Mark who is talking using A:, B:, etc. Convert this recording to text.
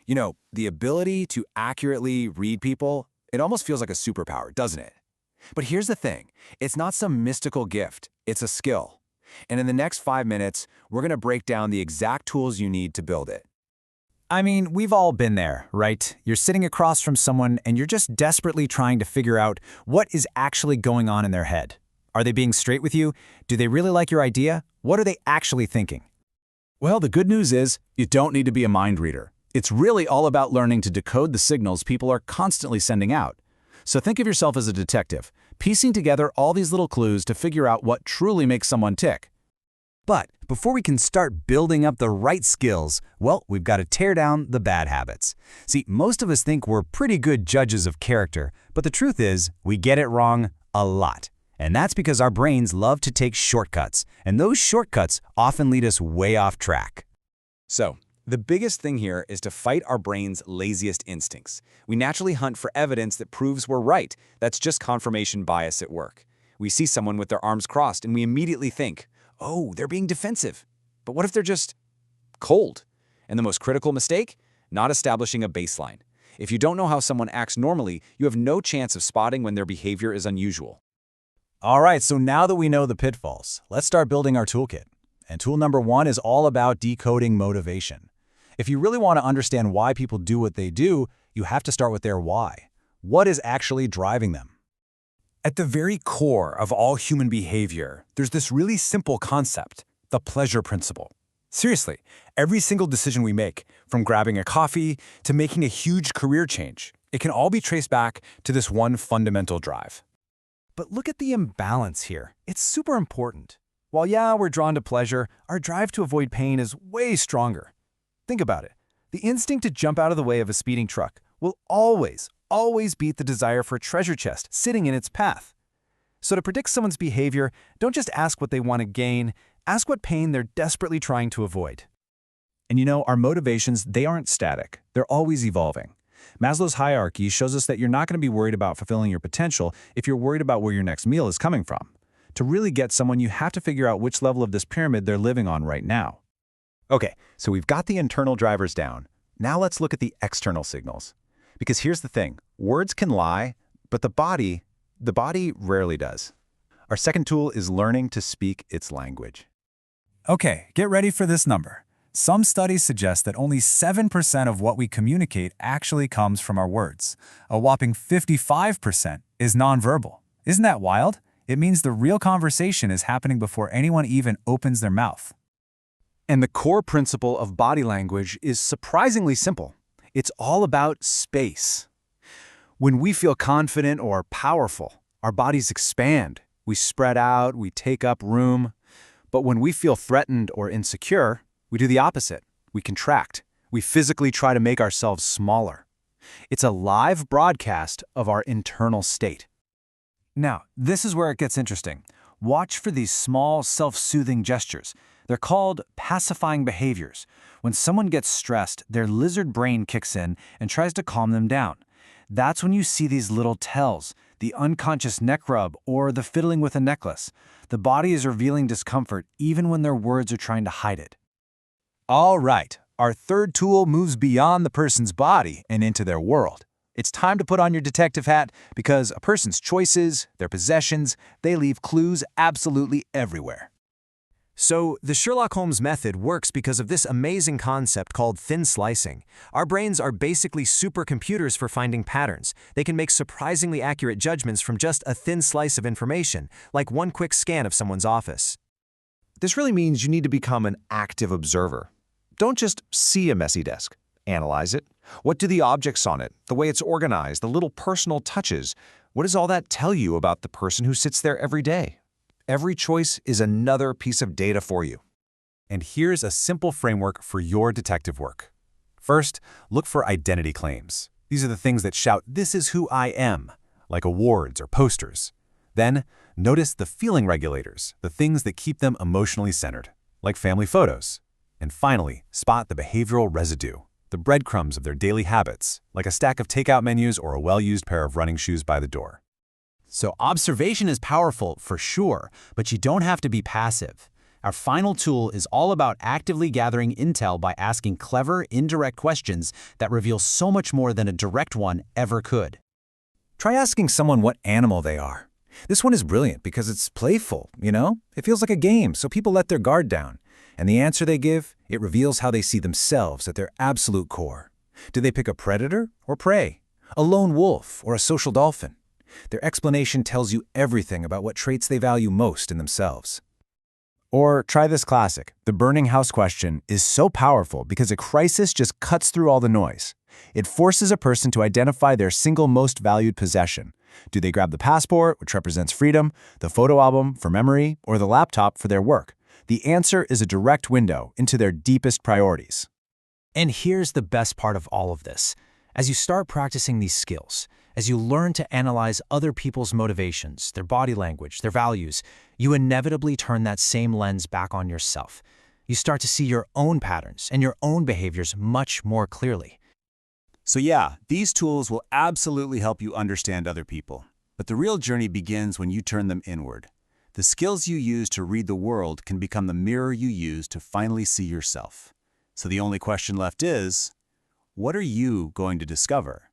A: The ability to accurately read people, it almost feels like a superpower, doesn't it? But here's the thing, it's not some mystical gift, it's a skill. And in the next 5 minutes, we're going to break down the exact tools you need to build it.
B: I mean, we've all been there, right? You're sitting across from someone and you're just desperately trying to figure out what is actually going on in their head. Are they being straight with you? Do they really like your idea? What are they actually thinking?
C: Well, the good news is you don't need to be a mind reader. It's really all about learning to decode the signals people are constantly sending out. So think of yourself as a detective, piecing together all these little clues to figure out what truly makes someone tick.
B: But before we can start building up the right skills, well, we've got to tear down the bad habits. See, most of us think we're pretty good judges of character, but the truth is, we get it wrong a lot. And that's because our brains love to take shortcuts, and those shortcuts often lead us way off track.
A: So, the biggest thing here is to fight our brain's laziest instincts. We naturally hunt for evidence that proves we're right. That's just confirmation bias at work. We see someone with their arms crossed and we immediately think, oh, they're being defensive. But what if they're just cold? And the most critical mistake? Not establishing a baseline. If you don't know how someone acts normally, you have no chance of spotting when their behavior is unusual.
B: All right, so now that we know the pitfalls, let's start building our toolkit. And tool number 1 is all about decoding motivation. If you really want to understand why people do what they do, you have to start with their why. What is actually driving them?
D: At the very core of all human behavior, there's this really simple concept, the pleasure principle. Seriously, every single decision we make, from grabbing a coffee to making a huge career change, it can all be traced back to this one fundamental drive. But look at the imbalance here. It's super important. While yeah, we're drawn to pleasure, our drive to avoid pain is way stronger. Think about it. The instinct to jump out of the way of a speeding truck will always beat the desire for a treasure chest sitting in its path. So to predict someone's behavior, don't just ask what they want to gain, ask what pain they're desperately trying to avoid.
C: And our motivations, they aren't static. They're always evolving. Maslow's hierarchy shows us that you're not going to be worried about fulfilling your potential if you're worried about where your next meal is coming from. To really get someone, you have to figure out which level of this pyramid they're living on right now.
E: Okay, so we've got the internal drivers down. Now let's look at the external signals. Because here's the thing, words can lie, but the body rarely does. Our second tool is learning to speak its language.
D: Okay, get ready for this number. Some studies suggest that only 7% of what we communicate actually comes from our words. A whopping 55% is nonverbal. Isn't that wild? It means the real conversation is happening before anyone even opens their mouth.
C: And the core principle of body language is surprisingly simple. It's all about space. When we feel confident or powerful, our bodies expand. We spread out, we take up room. But when we feel threatened or insecure, we do the opposite. We contract. We physically try to make ourselves smaller. It's a live broadcast of our internal state.
D: Now, this is where it gets interesting. Watch for these small, self-soothing gestures. They're called pacifying behaviors. When someone gets stressed, their lizard brain kicks in and tries to calm them down. That's when you see these little tells, the unconscious neck rub or the fiddling with a necklace. The body is revealing discomfort even when their words are trying to hide it.
C: All right, our third tool moves beyond the person's body and into their world. It's time to put on your detective hat because a person's choices, their possessions, they leave clues absolutely everywhere.
F: So, the Sherlock Holmes method works because of this amazing concept called thin slicing. Our brains are basically supercomputers for finding patterns. They can make surprisingly accurate judgments from just a thin slice of information, like one quick scan of someone's office.
E: This really means you need to become an active observer. Don't just see a messy desk. Analyze it. What do the objects on it, the way it's organized, the little personal touches, what does all that tell you about the person who sits there every day? Every choice is another piece of data for you.
B: And here's a simple framework for your detective work. First, look for identity claims. These are the things that shout, "This is who I am," like awards or posters. Then, notice the feeling regulators, the things that keep them emotionally centered, like family photos. And finally, spot the behavioral residue, the breadcrumbs of their daily habits, like a stack of takeout menus or a well-used pair of running shoes by the door.
G: So observation is powerful for sure, but you don't have to be passive.
C: Our final tool is all about actively gathering intel by asking clever, indirect questions that reveal so much more than a direct one ever could.
D: Try asking someone what animal they are. This one is brilliant because it's playful, you know? It feels like a game, so people let their guard down. And the answer they give, it reveals how they see themselves at their absolute core. Do they pick a predator or prey? A lone wolf or a social dolphin? Their explanation tells you everything about what traits they value most in themselves.
B: Or try this classic. The burning house question is so powerful because a crisis just cuts through all the noise. It forces a person to identify their single most valued possession. Do they grab the passport, which represents freedom, the photo album for memory, or the laptop for their work? The answer is a direct window into their deepest priorities.
C: And here's the best part of all of this. As you start practicing these skills, as you learn to analyze other people's motivations, their body language, their values, you inevitably turn that same lens back on yourself. You start to see your own patterns and your own behaviors much more clearly.
A: So yeah, these tools will absolutely help you understand other people. But the real journey begins when you turn them inward. The skills you use to read the world can become the mirror you use to finally see yourself. So the only question left is, what are you going to discover?